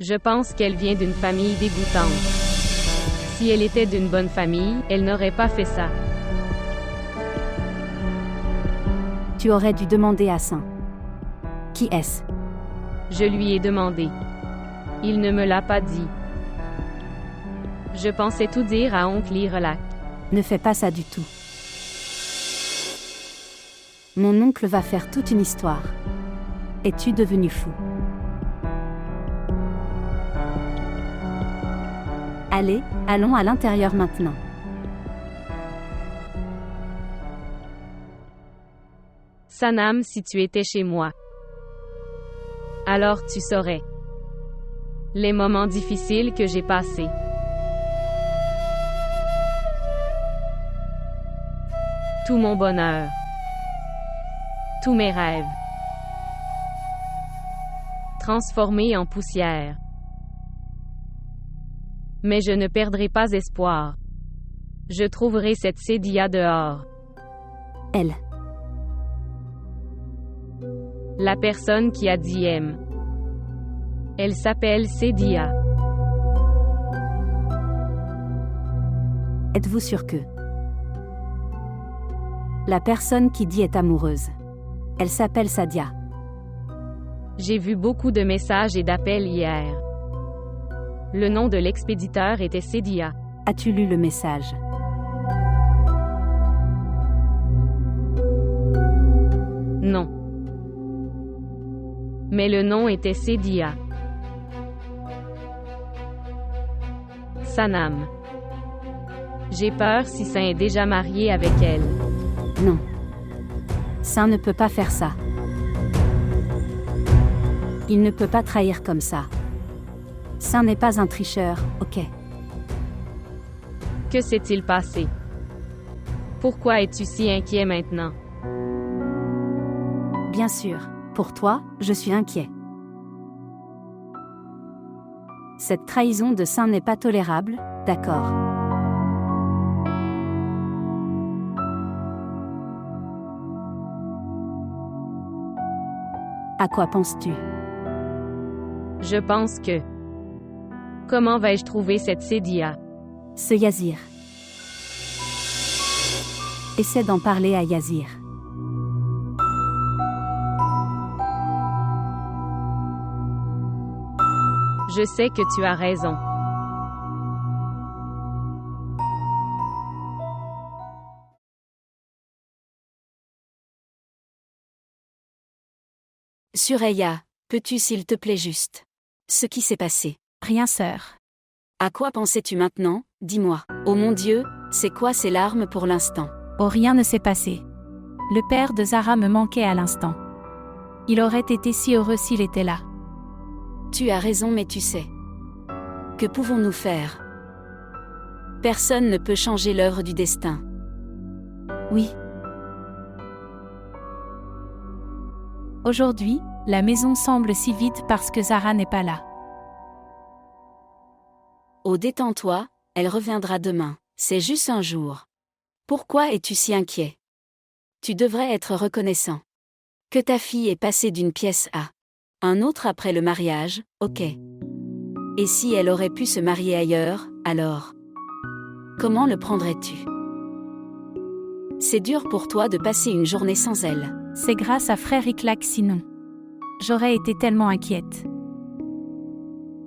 Je pense qu'elle vient d'une famille dégoûtante. Si elle était d'une bonne famille, elle n'aurait pas fait ça. Tu aurais dû demander à Saint. Qui est-ce? Je lui ai demandé. Il ne me l'a pas dit. Je pensais tout dire à oncle Irelac. Ne fais pas ça du tout. Mon oncle va faire toute une histoire. Es-tu devenu fou? Allez, allons à l'intérieur maintenant. Sanam, si tu étais chez moi, alors tu saurais les moments difficiles que j'ai passés. Tout mon bonheur, tous mes rêves, transformés en poussière. Mais je ne perdrai pas espoir. Je trouverai cette Cédia dehors. Elle. La personne qui a dit M. Elle s'appelle Cédia. Êtes-vous sûr que la personne qui dit est amoureuse? Elle s'appelle Sadia. J'ai vu beaucoup de messages et d'appels hier. Le nom de l'expéditeur était Cédia. As-tu lu le message? Non. Mais le nom était Cédia. Sanam. J'ai peur si Saint est déjà marié avec elle. Non. Saint ne peut pas faire ça. Il ne peut pas trahir comme ça. Saint n'est pas un tricheur, ok? Que s'est-il passé? Pourquoi es-tu si inquiet maintenant? Bien sûr, pour toi, je suis inquiet. Cette trahison de Saint n'est pas tolérable, d'accord? À quoi penses-tu? Je pense que... Comment vais-je trouver cette Cédia? Ce Yazir. Essaie d'en parler à Yazir. Je sais que tu as raison. Suraya, peux-tu s'il te plaît juste? Ce qui s'est passé. Rien, sœur. À quoi pensais-tu maintenant? Dis-moi. Oh mon Dieu, c'est quoi ces larmes pour l'instant? Oh, rien ne s'est passé. Le père de Zara me manquait à l'instant. Il aurait été si heureux s'il était là. Tu as raison, mais tu sais. Que pouvons-nous faire? Personne ne peut changer l'œuvre du destin. Oui. Aujourd'hui, la maison semble si vide parce que Zara n'est pas là. Oh, détends-toi, elle reviendra demain. C'est juste un jour. Pourquoi es-tu si inquiet? Tu devrais être reconnaissant. Que ta fille est passée d'une pièce à un autre après le mariage, ok. Et si elle aurait pu se marier ailleurs, alors? Comment le prendrais-tu? C'est dur pour toi de passer une journée sans elle. C'est grâce à frère Iclac sinon. J'aurais été tellement inquiète.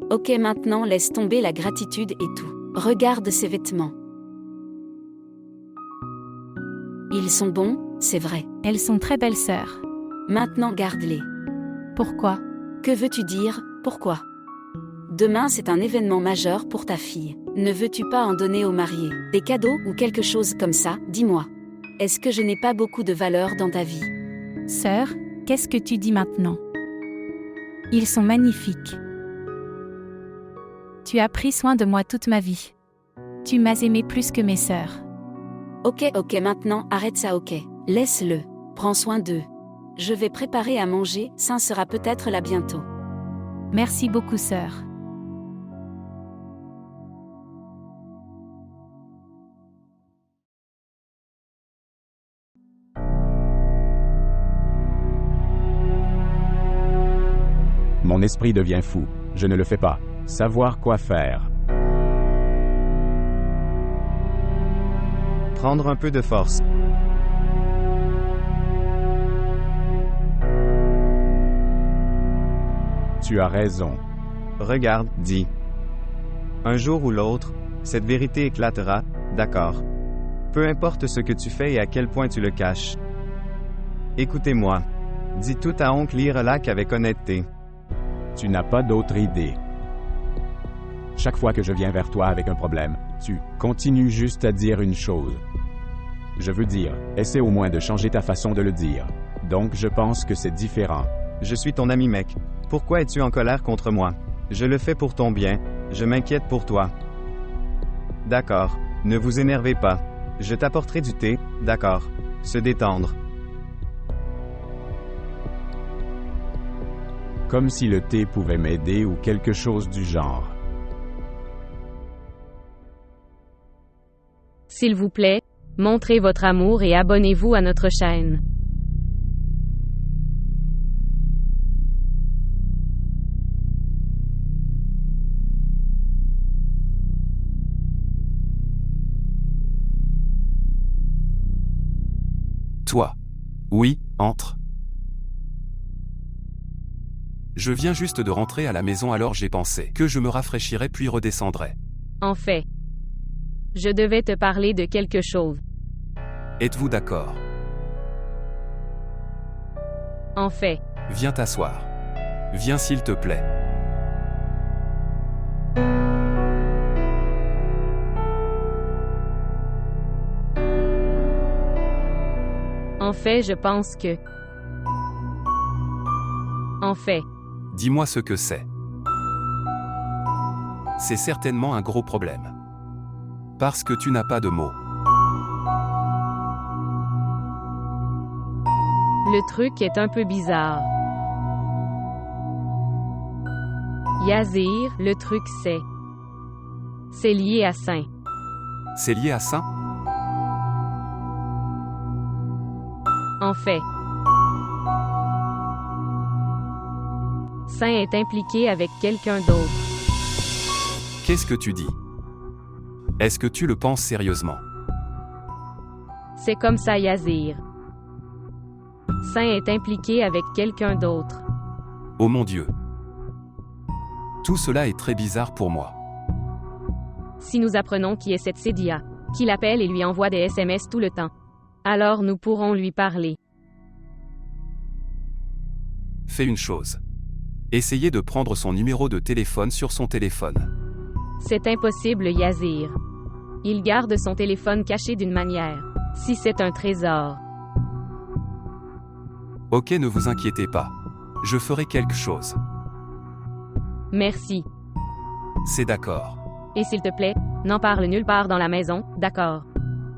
Ok, maintenant laisse tomber la gratitude et tout. Regarde ses vêtements. Ils sont bons, c'est vrai. Elles sont très belles sœurs. Maintenant garde-les. Pourquoi? Que veux-tu dire, pourquoi? Demain c'est un événement majeur pour ta fille. Ne veux-tu pas en donner aux mariés? Des cadeaux ou quelque chose comme ça, dis-moi. Est-ce que je n'ai pas beaucoup de valeur dans ta vie? Sœur, qu'est-ce que tu dis maintenant? Ils sont magnifiques. Tu as pris soin de moi toute ma vie. Tu m'as aimé plus que mes sœurs. Ok, maintenant arrête ça, ok. Laisse-le. Prends soin d'eux. Je vais préparer à manger, Saint sera peut-être là bientôt. Merci beaucoup, sœur. Mon esprit devient fou. Je ne le fais pas. Savoir quoi faire. Prendre un peu de force. Tu as raison. Regarde, dis. Un jour ou l'autre, cette vérité éclatera, d'accord. Peu importe ce que tu fais et à quel point tu le caches. Écoutez-moi. Dis tout à oncle Irelac avec honnêteté. Tu n'as pas d'autre idée. Chaque fois que je viens vers toi avec un problème, tu continues juste à dire une chose. Je veux dire, essaie au moins de changer ta façon de le dire. Donc je pense que c'est différent. Je suis ton ami mec. Pourquoi es-tu en colère contre moi? Je le fais pour ton bien, je m'inquiète pour toi. D'accord, ne vous énervez pas. Je t'apporterai du thé, d'accord. Se détendre. Comme si le thé pouvait m'aider ou quelque chose du genre. S'il vous plaît, montrez votre amour et abonnez-vous à notre chaîne. Toi. Oui, entre. Je viens juste de rentrer à la maison alors j'ai pensé que je me rafraîchirais puis redescendrais. En fait, je devais te parler de quelque chose. Êtes-vous d'accord? En fait, Viens t'asseoir. Viens s'il te plaît. je pense que... En fait, Dis-moi ce que c'est. C'est certainement un gros problème. Parce que tu n'as pas de mots. le truc est un peu bizarre. Yazir, le truc c'est... C'est lié à Saint. C'est lié à Saint? En fait, Saint est impliqué avec quelqu'un d'autre. Qu'est-ce que tu dis? Est-ce que tu le penses sérieusement? C'est comme ça Yazir. Saint est impliqué avec quelqu'un d'autre. Oh mon Dieu. Tout cela est très bizarre pour moi. Si nous apprenons qui est cette Cédia, qui l'appelle et lui envoie des SMS tout le temps, alors nous pourrons lui parler. Fais une chose. Essayez de prendre son numéro de téléphone sur son téléphone. C'est impossible Yazir. Il garde son téléphone caché d'une manière. Si c'est un trésor. Ok, ne vous inquiétez pas. Je ferai quelque chose. Merci. C'est d'accord. Et s'il te plaît, n'en parle nulle part dans la maison, d'accord?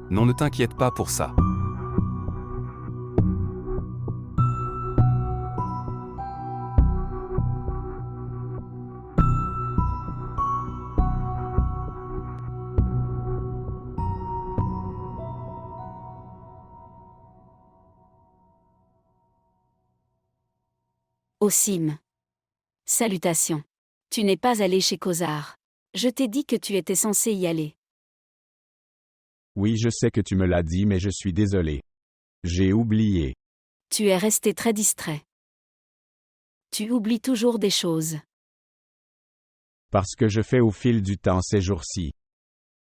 Non, ne t'inquiète pas pour ça. Osim. Salutations. Tu n'es pas allé chez Cozar. Je t'ai dit que tu étais censé y aller. Oui, je sais que tu me l'as dit, mais je suis désolé. J'ai oublié. Tu es resté très distrait. Tu oublies toujours des choses. Parce que je fais au fil du temps ces jours-ci.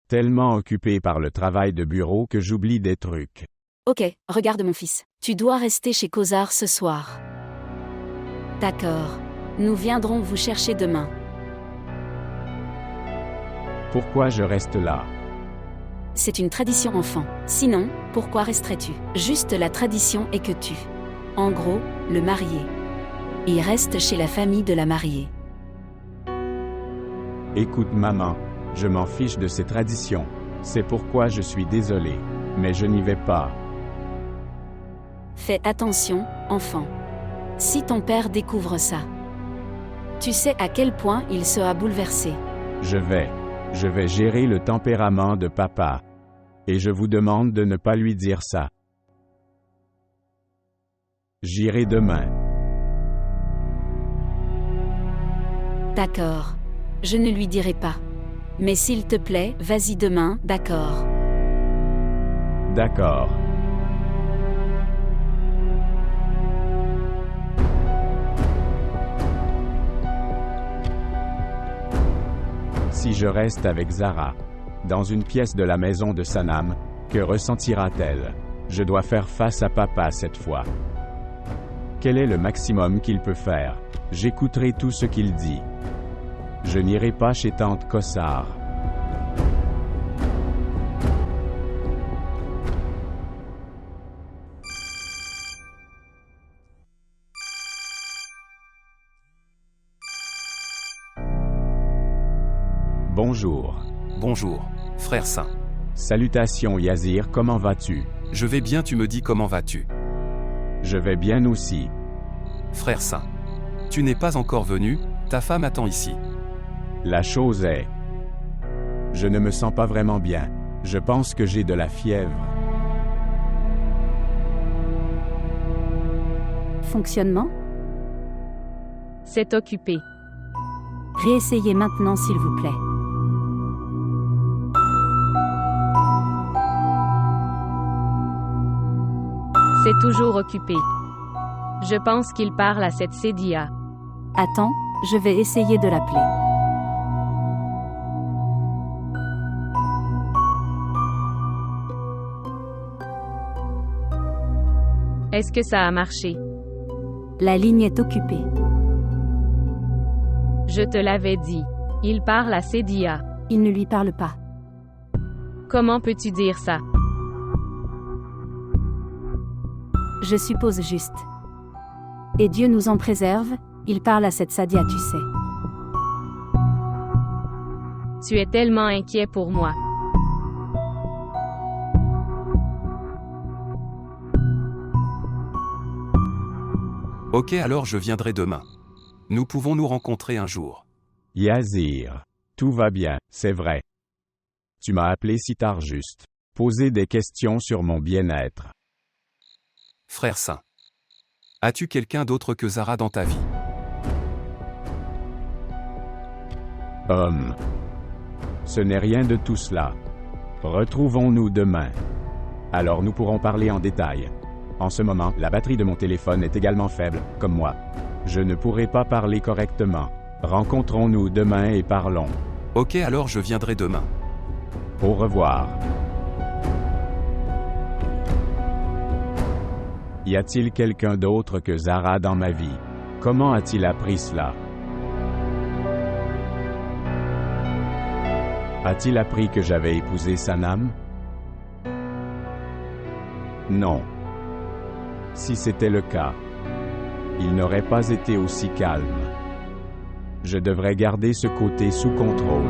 Tellement occupé par le travail de bureau que j'oublie des trucs. Ok, regarde mon fils. Tu dois rester chez Cozar ce soir. D'accord. Nous viendrons vous chercher demain. Pourquoi je reste là? C'est une tradition enfant. Sinon, pourquoi resterais-tu? Juste la tradition est que tu... En gros, le marié. Il reste chez la famille de la mariée. Écoute maman, je m'en fiche de ces traditions. C'est pourquoi je suis désolé. Mais je n'y vais pas. Fais attention, enfant. Si ton père découvre ça, tu sais à quel point il sera bouleversé. Je vais gérer le tempérament de papa. Et je vous demande de ne pas lui dire ça. J'irai demain. D'accord. Je ne lui dirai pas. Mais s'il te plaît, vas-y demain, d'accord. D'accord. Si je reste avec Zara, dans une pièce de la maison de Sanam, que ressentira-t-elle? Je dois faire face à papa cette fois. Quel est le maximum qu'il peut faire? J'écouterai tout ce qu'il dit. Je n'irai pas chez tante Kossar. Bonjour. Bonjour, frère saint. Salutations Yazir, comment vas-tu? Je vais bien, tu me dis comment vas-tu? Je vais bien aussi. Frère saint. Tu n'es pas encore venu, ta femme attend ici. La chose est... Je ne me sens pas vraiment bien. Je pense que j'ai de la fièvre. Fonctionnement? C'est occupé. Réessayez maintenant s'il vous plaît. C'est toujours occupé. Je pense qu'il parle à cette Cédia. Attends, je vais essayer de l'appeler. Est-ce que ça a marché? La ligne est occupée. Je te l'avais dit. Il parle à Cédia. Il ne lui parle pas. Comment peux-tu dire ça? Je suppose juste. Et Dieu nous en préserve, il parle à cette Sadia, tu sais. Tu es tellement inquiet pour moi. Ok, alors je viendrai demain. Nous pouvons nous rencontrer un jour. Yazir. Tout va bien, c'est vrai. Tu m'as appelé si tard juste. Poser des questions sur mon bien-être. Frère saint. As-tu quelqu'un d'autre que Zara dans ta vie? Ce n'est rien de tout cela. Retrouvons-nous demain. Alors nous pourrons parler en détail. En ce moment, la batterie de mon téléphone est également faible, comme moi. Je ne pourrai pas parler correctement. Rencontrons-nous demain et parlons. Ok, alors je viendrai demain. Au revoir. Y a-t-il quelqu'un d'autre que Zara dans ma vie? Comment a-t-il appris cela? A-t-il appris que j'avais épousé Sanam? Non. Si c'était le cas, il n'aurait pas été aussi calme. Je devrais garder ce côté sous contrôle.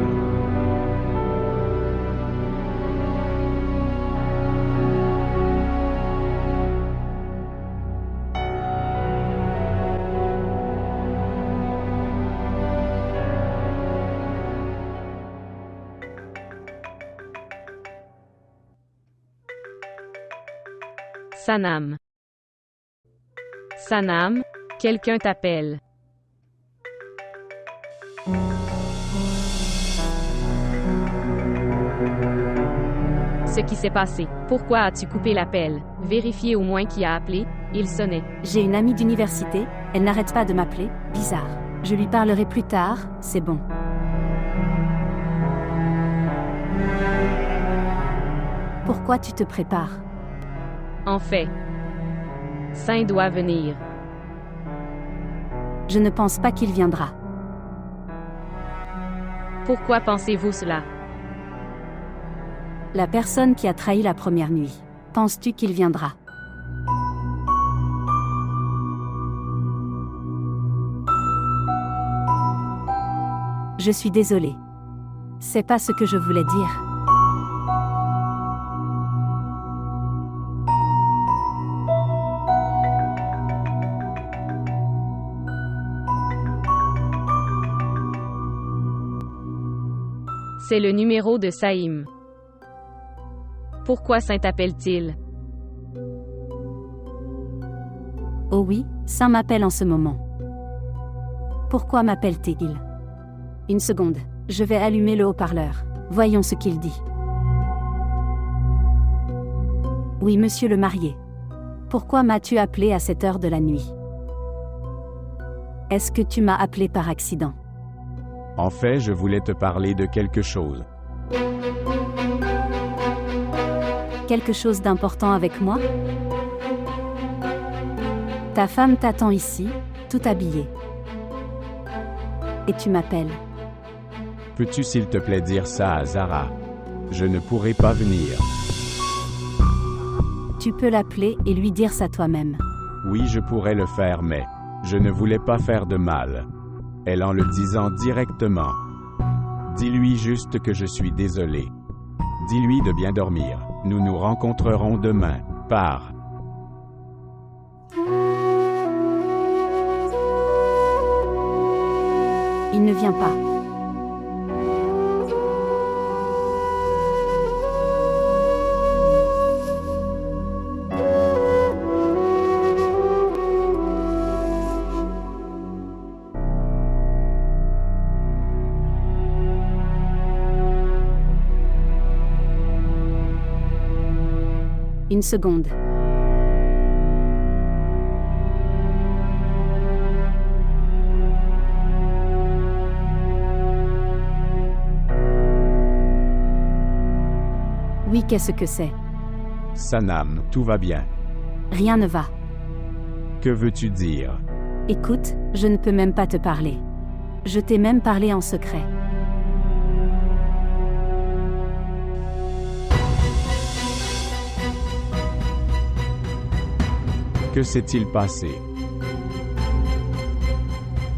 Sanam. Sanam, quelqu'un t'appelle. Ce qui s'est passé. Pourquoi as-tu coupé l'appel? Vérifiez au moins qui a appelé. Il sonnait. J'ai une amie d'université, elle n'arrête pas de m'appeler, bizarre. Je lui parlerai plus tard, c'est bon. Pourquoi tu te prépares? En fait, Saint doit venir. Je ne pense pas qu'il viendra. Pourquoi pensez-vous cela? La personne qui a trahi la première nuit. Penses-tu qu'il viendra? Je suis désolée. C'est pas ce que je voulais dire. C'est le numéro de Saïm. Pourquoi Saint appelle-t-il? Oh oui, Saint m'appelle en ce moment. Pourquoi m'appelle-t-il? Une seconde, je vais allumer le haut-parleur. Voyons ce qu'il dit. Oui, monsieur le marié. Pourquoi m'as-tu appelé à cette heure de la nuit? Est-ce que tu m'as appelé par accident? En fait, je voulais te parler de quelque chose. Quelque chose d'important avec moi? Ta femme t'attend ici, tout habillée. Et tu m'appelles. Peux-tu s'il te plaît dire ça à Zara? Je ne pourrai pas venir. Tu peux l'appeler et lui dire ça toi-même. Oui, je pourrais le faire, mais je ne voulais pas faire de mal. Elle en le disant directement. Dis-lui juste que je suis désolé. Dis-lui de bien dormir. Nous nous rencontrerons demain. Pars. Il ne vient pas. Une seconde. Oui, qu'est-ce que c'est? Sanam, tout va bien. Rien ne va. Que veux-tu dire? Écoute, je ne peux même pas te parler. Je t'ai même parlé en secret. Que s'est-il passé?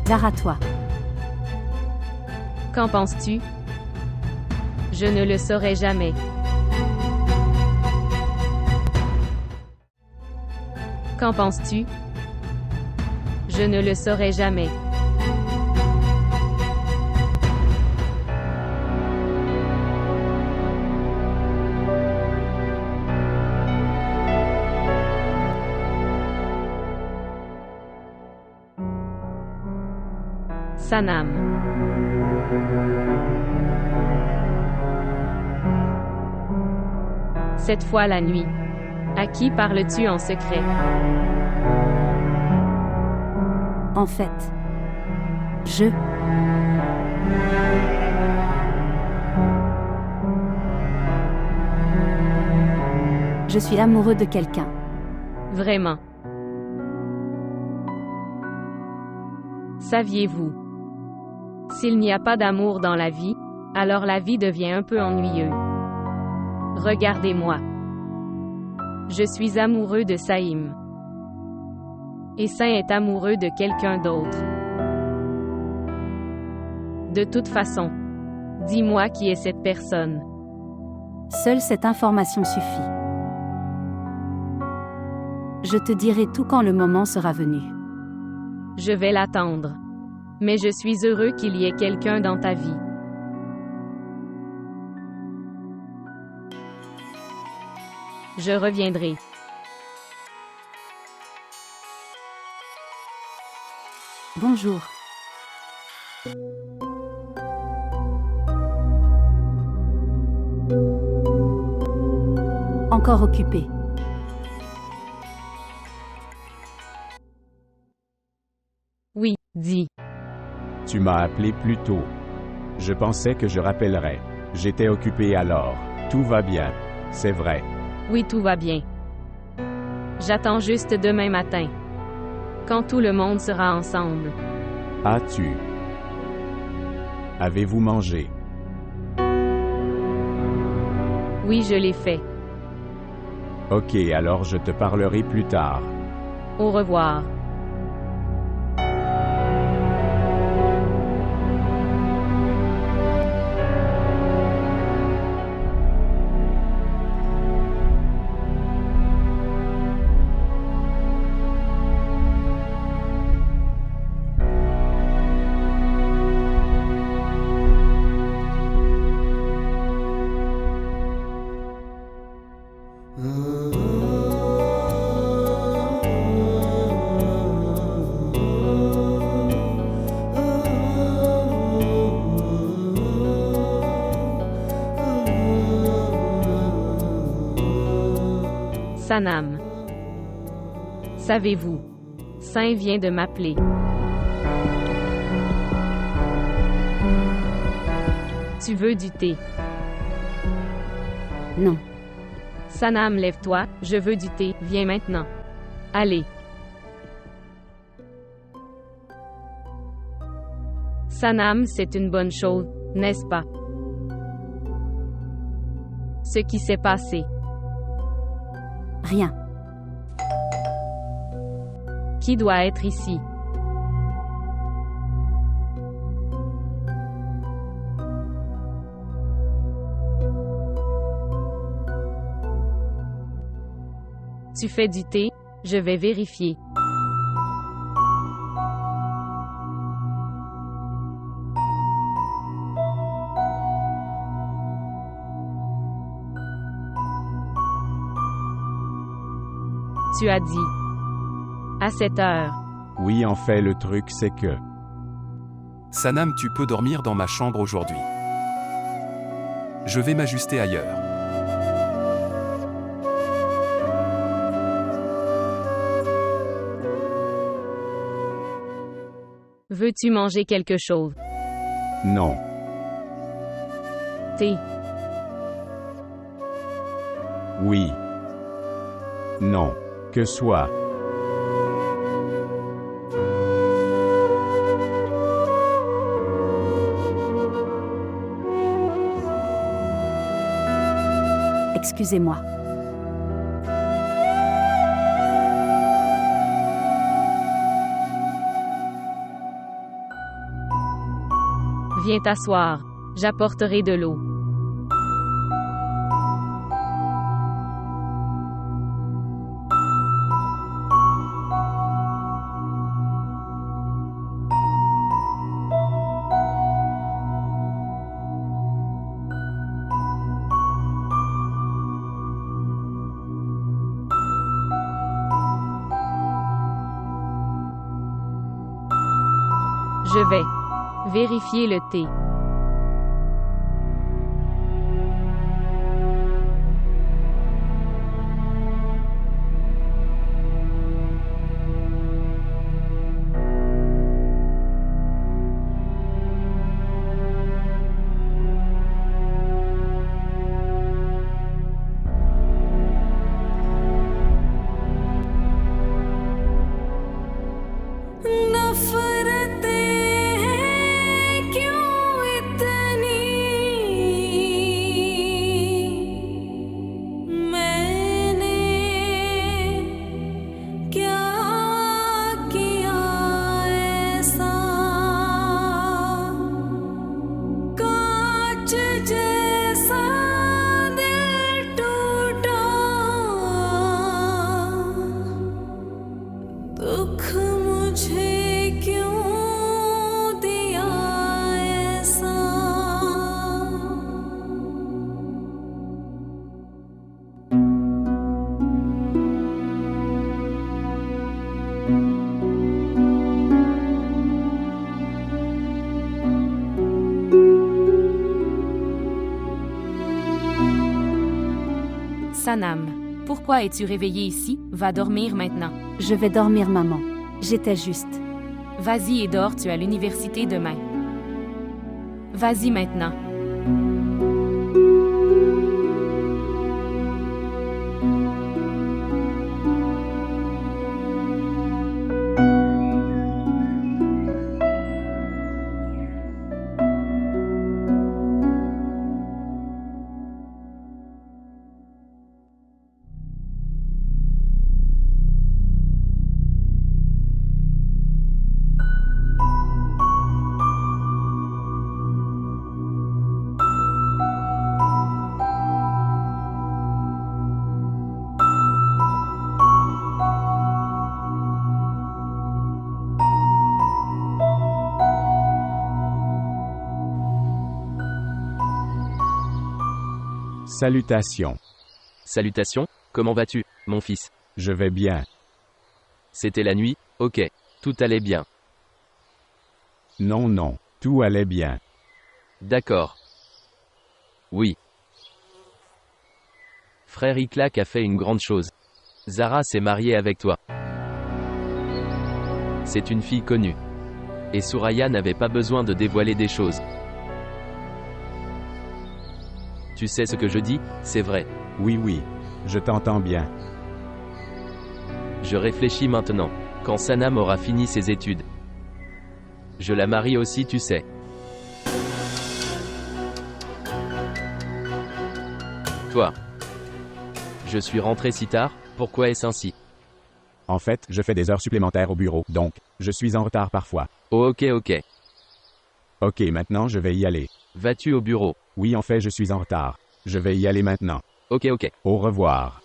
Zara, toi. Qu'en penses-tu? Je ne le saurai jamais. Qu'en penses-tu? Je ne le saurai jamais. Sanam. Cette fois la nuit. À qui parles-tu en secret? En fait, je suis amoureux de quelqu'un. Vraiment. Saviez-vous? S'il n'y a pas d'amour dans la vie, alors la vie devient un peu ennuyeuse. Regardez-moi. Je suis amoureux de Saïm. Et Sain est amoureux de quelqu'un d'autre. De toute façon, dis-moi qui est cette personne. Seule cette information suffit. Je te dirai tout quand le moment sera venu. Je vais l'attendre. Mais je suis heureux qu'il y ait quelqu'un dans ta vie. Je reviendrai. Bonjour. Encore occupé. Oui, dis. Tu m'as appelé plus tôt. Je pensais que je rappellerais. J'étais occupé alors. Tout va bien. C'est vrai. Oui, tout va bien. J'attends juste demain matin. Quand tout le monde sera ensemble. As-tu? Avez-vous mangé? Oui, je l'ai fait. Ok, alors je te parlerai plus tard. Au revoir. Sanam. Savez-vous? Saint vient de m'appeler. Tu veux du thé? Non. Sanam, lève-toi, je veux du thé, viens maintenant. Allez. Sanam, c'est une bonne chose, n'est-ce pas? Ce qui s'est passé. Rien. Qui doit être ici? Tu fais du thé? Je vais vérifier. Tu as dit. À cette heure. Oui, en fait, le truc, c'est que... Sanam, tu peux dormir dans ma chambre aujourd'hui. Je vais m'ajuster ailleurs. Veux-tu manger quelque chose? Non. Thé. Oui. Non. Que soit. Excusez-moi. Viens t'asseoir. J'apporterai de l'eau. Je vais vérifier le thé. Sanam, pourquoi es-tu réveillé ici? Va dormir maintenant. Je vais dormir, maman. J'étais juste. Vas-y et dors, tu as l'université demain. Vas-y maintenant. Salutations. Salutations, comment vas-tu, mon fils? Je vais bien. C'était la nuit, ok, tout allait bien. Non, non, tout allait bien. D'accord. Oui. Frère Iclac a fait une grande chose. Zara s'est mariée avec toi. C'est une fille connue. Et Soraya n'avait pas besoin de dévoiler des choses. Tu sais ce que je dis, c'est vrai. Oui, oui. Je t'entends bien. Je réfléchis maintenant. Quand Sanam aura fini ses études. Je la marie aussi, tu sais. Toi. Je suis rentré si tard, pourquoi est-ce ainsi? En fait, je fais des heures supplémentaires au bureau, donc, je suis en retard parfois. Oh ok. Ok, maintenant je vais y aller. Vas-tu au bureau? Oui, en fait, je suis en retard. Je vais y aller maintenant. Ok. Au revoir.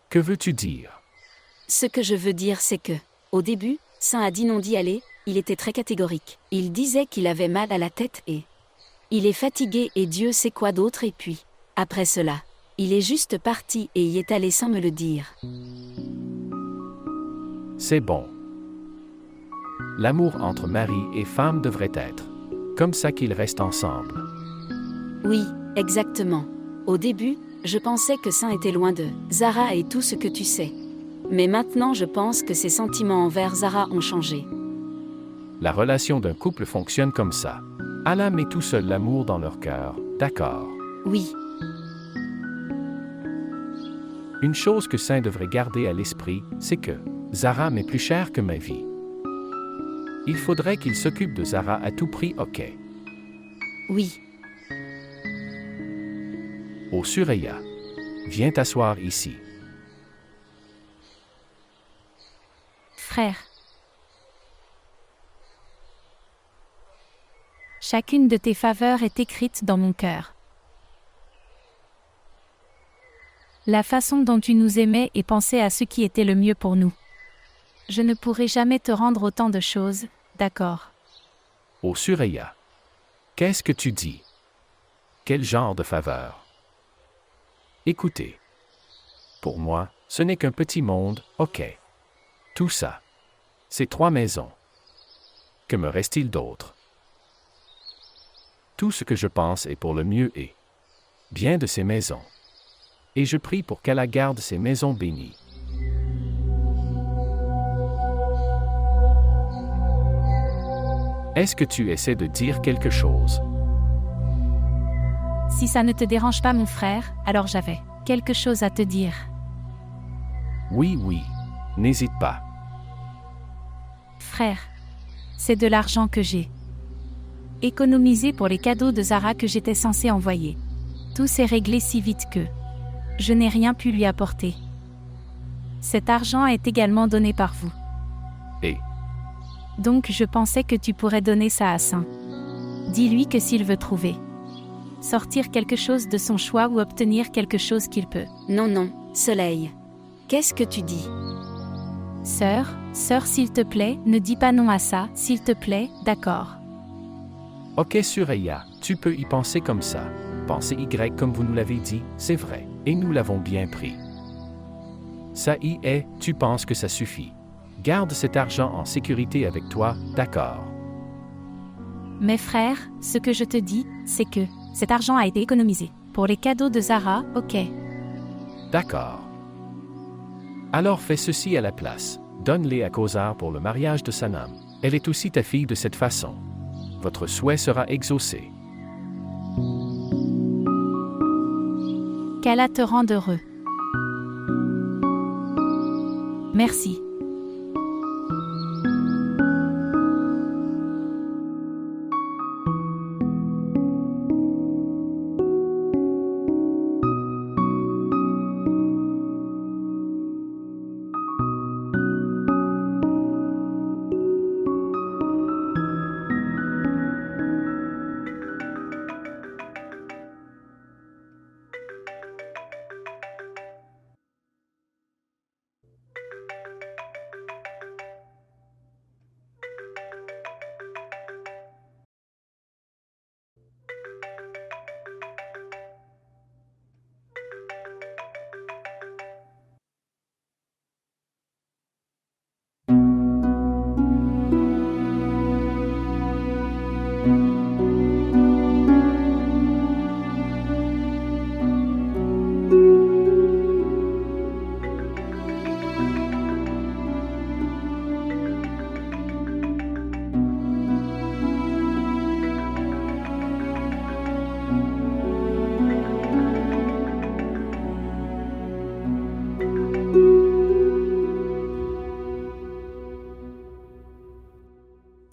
Que veux-tu dire? Ce que je veux dire, c'est que, au début, Saint a dit non d'y aller, il était très catégorique. Il disait qu'il avait mal à la tête et il est fatigué et Dieu sait quoi d'autre et puis, après cela, il est juste parti et y est allé sans me le dire. C'est bon. L'amour entre mari et femme devrait être comme ça qu'ils restent ensemble. Oui, exactement. Au début, je pensais que Saint était loin de Zara et tout ce que tu sais. Mais maintenant je pense que ses sentiments envers Zara ont changé. La relation d'un couple fonctionne comme ça. Allah met tout seul l'amour dans leur cœur, d'accord. Oui, Une chose que Saint devrait garder à l'esprit, c'est que Zara m'est plus chère que ma vie. Il faudrait qu'il s'occupe de Zara à tout prix, ok. oui, Oh Suraya, viens t'asseoir ici. Frère. Chacune de tes faveurs est écrite dans mon cœur. La façon dont tu nous aimais et pensais à ce qui était le mieux pour nous. Je ne pourrai jamais te rendre autant de choses, d'accord. Oh Suraya, qu'est-ce que tu dis? Quel genre de faveur? Écoutez. Pour moi, ce n'est qu'un petit monde, ok. Tout ça. C'est 3 maisons. Que me reste-t-il d'autre? Tout ce que je pense est pour le mieux et bien de ces maisons. Et je prie pour qu'Allah garde ces maisons bénies. Est-ce que tu essaies de dire quelque chose? Si ça ne te dérange pas mon frère, alors j'avais quelque chose à te dire. Oui, n'hésite pas. Frère, c'est de l'argent que j'ai économisé pour les cadeaux de Zara que j'étais censé envoyer. Tout s'est réglé si vite que je n'ai rien pu lui apporter. Cet argent est également donné par vous. Et Donc je pensais que tu pourrais donner ça à Saint. Dis-lui que s'il veut trouver sortir quelque chose de son choix ou obtenir quelque chose qu'il peut. non, Soleil. Qu'est-ce que tu dis? Sœur, s'il te plaît, ne dis pas non à ça, s'il te plaît, d'accord. ok Suraya, tu peux y penser comme ça. Pensez Y comme vous nous l'avez dit, c'est vrai, et nous l'avons bien pris. Ça y est, tu penses que ça suffit. Garde cet argent en sécurité avec toi, d'accord. Mes frères, ce que je te dis, c'est que cet argent a été économisé. Pour les cadeaux de Zara, ok. D'accord. Alors fais ceci à la place. Donne-les à Khosar pour le mariage de Sanam. Elle est aussi ta fille de cette façon. Votre souhait sera exaucé. Qu'Allah te rende heureux. Merci.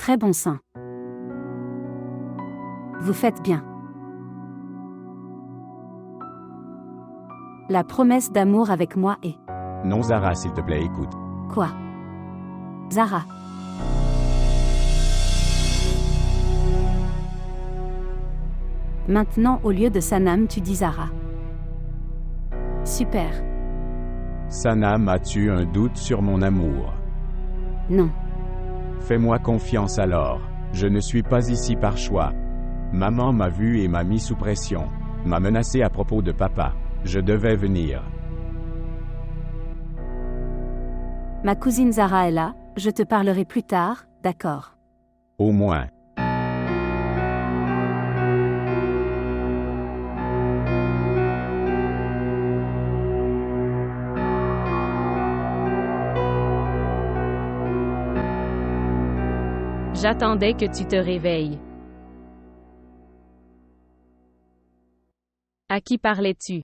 Très bon sein. Vous faites bien. La promesse d'amour avec moi est... Non Zara, s'il te plaît, écoute. Quoi? Zara. Maintenant, au lieu de Sanam, tu dis Zara. Super. Sanam, as-tu un doute sur mon amour? Non. Fais-moi confiance alors. Je ne suis pas ici par choix. Maman m'a vu et m'a mis sous pression. M'a menacé à propos de papa. Je devais venir. Ma cousine Zara est là, je te parlerai plus tard, d'accord? Au moins. J'attendais que tu te réveilles. À qui parlais-tu?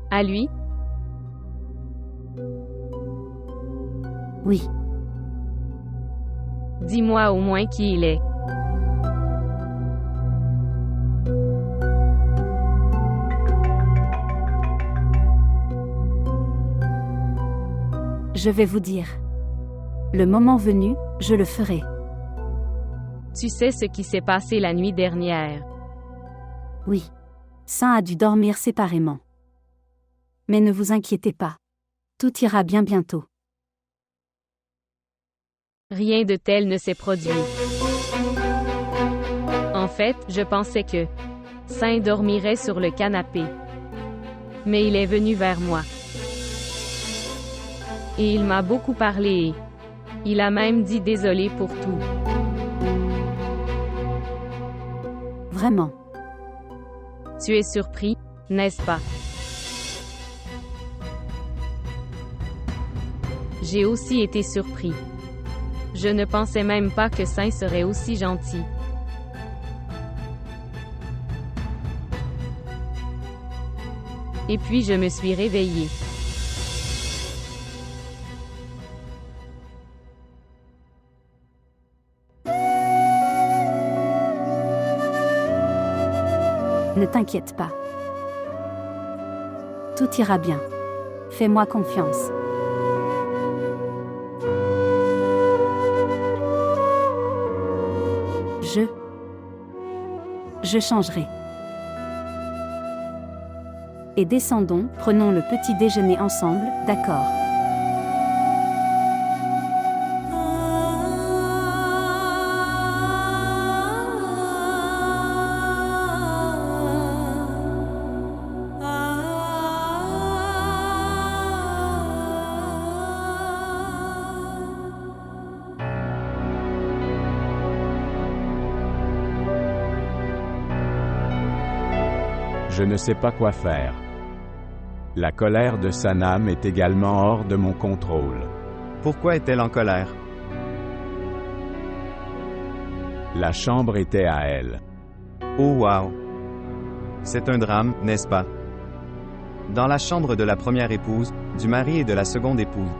À lui? Oui. Dis-moi au moins qui il est. Je vais vous dire. Le moment venu, je le ferai. Tu sais ce qui s'est passé la nuit dernière. Oui. Saint a dû dormir séparément. Mais ne vous inquiétez pas. Tout ira bien bientôt. Rien de tel ne s'est produit. En fait, je pensais que Saint dormirait sur le canapé. Mais il est venu vers moi. Et il m'a beaucoup parlé et il a même dit désolé pour tout. Vraiment. Tu es surpris, n'est-ce pas? J'ai aussi été surpris. Je ne pensais même pas que Saint serait aussi gentil. Et puis je me suis réveillée. Ne t'inquiète pas. Tout ira bien. Fais-moi confiance. Je changerai. Et descendons, prenons le petit déjeuner ensemble, d'accord? Je ne sais pas quoi faire. La colère de Sanam est également hors de mon contrôle. Pourquoi est-elle en colère? La chambre était à elle. Oh wow! C'est un drame, n'est-ce pas? Dans la chambre de la première épouse, du mari et de la seconde épouse.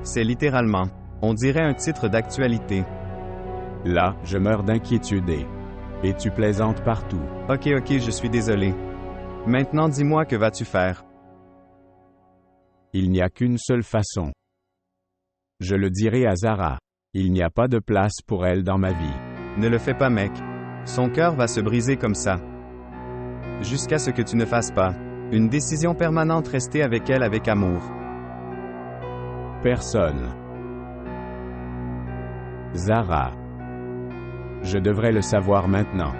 C'est littéralement, on dirait un titre d'actualité. Là, je meurs d'inquiétude et tu plaisantes partout. Ok, je suis désolé. Maintenant dis-moi que vas-tu faire? Il n'y a qu'une seule façon. Je le dirai à Zara. Il n'y a pas de place pour elle dans ma vie. Ne le fais pas, mec. Son cœur va se briser comme ça. Jusqu'à ce que tu ne fasses pas une décision permanente, rester avec elle avec amour. Personne. Zara. Je devrais le savoir maintenant.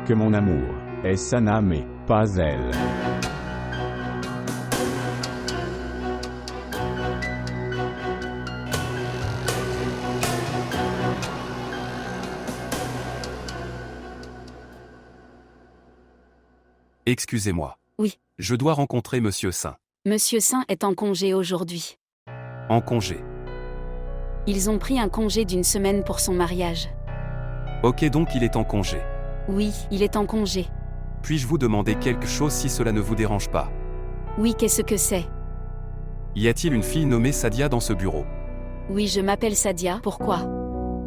Que mon amour est Sanam et pas elle. Excusez-moi. Oui. Je dois rencontrer Monsieur Saint. Monsieur Saint est en congé aujourd'hui. En congé. Ils ont pris un congé d'1 semaine pour son mariage. Ok, donc il est en congé. Oui, il est en congé. Puis-je vous demander quelque chose si cela ne vous dérange pas? Oui, qu'est-ce que c'est? Y a-t-il une fille nommée Sadia dans ce bureau? Oui, je m'appelle Sadia, pourquoi?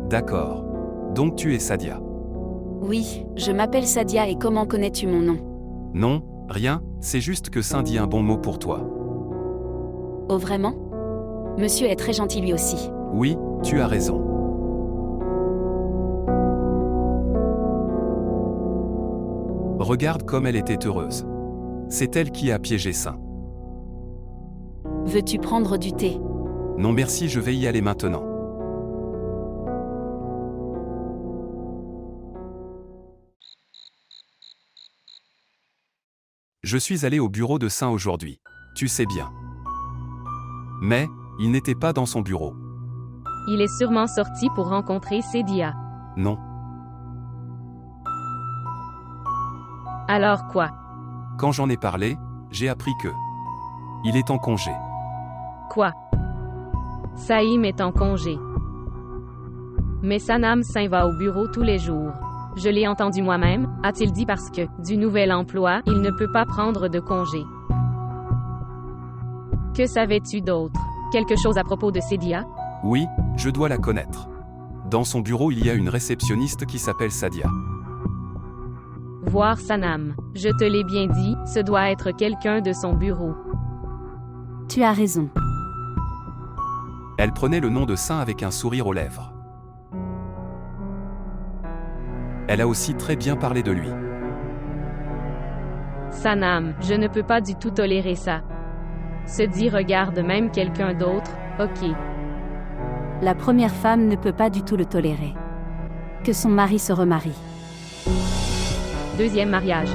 D'accord. Donc tu es Sadia. Oui, je m'appelle Sadia et comment connais-tu mon nom? Non, rien, c'est juste que Saint dit un bon mot pour toi. Oh vraiment? Monsieur est très gentil lui aussi. Oui, tu as raison. Regarde comme elle était heureuse. C'est elle qui a piégé Saint. Veux-tu prendre du thé? Non merci, je vais y aller maintenant. Je suis allé au bureau de Saint aujourd'hui. Tu sais bien. Mais, il n'était pas dans son bureau. Il est sûrement sorti pour rencontrer Sadia. Non. Alors quoi? Quand j'en ai parlé, j'ai appris que... il est en congé. Quoi? Saïm est en congé. Mais Sanam Saint va au bureau tous les jours. Je l'ai entendu moi-même, a-t-il dit parce que, du nouvel emploi, il ne peut pas prendre de congé. Que savais-tu d'autre? Quelque chose à propos de Sadia? Oui, je dois la connaître. Dans son bureau, il y a une réceptionniste qui s'appelle Sadia. Voir Sanam. Je te l'ai bien dit, ce doit être quelqu'un de son bureau. Tu as raison. Elle prenait le nom de Saint avec un sourire aux lèvres. Elle a aussi très bien parlé de lui. Sanam, je ne peux pas du tout tolérer ça. Se dit regarde même quelqu'un d'autre, ok. La première femme ne peut pas du tout le tolérer. Que son mari se remarie. Deuxième mariage.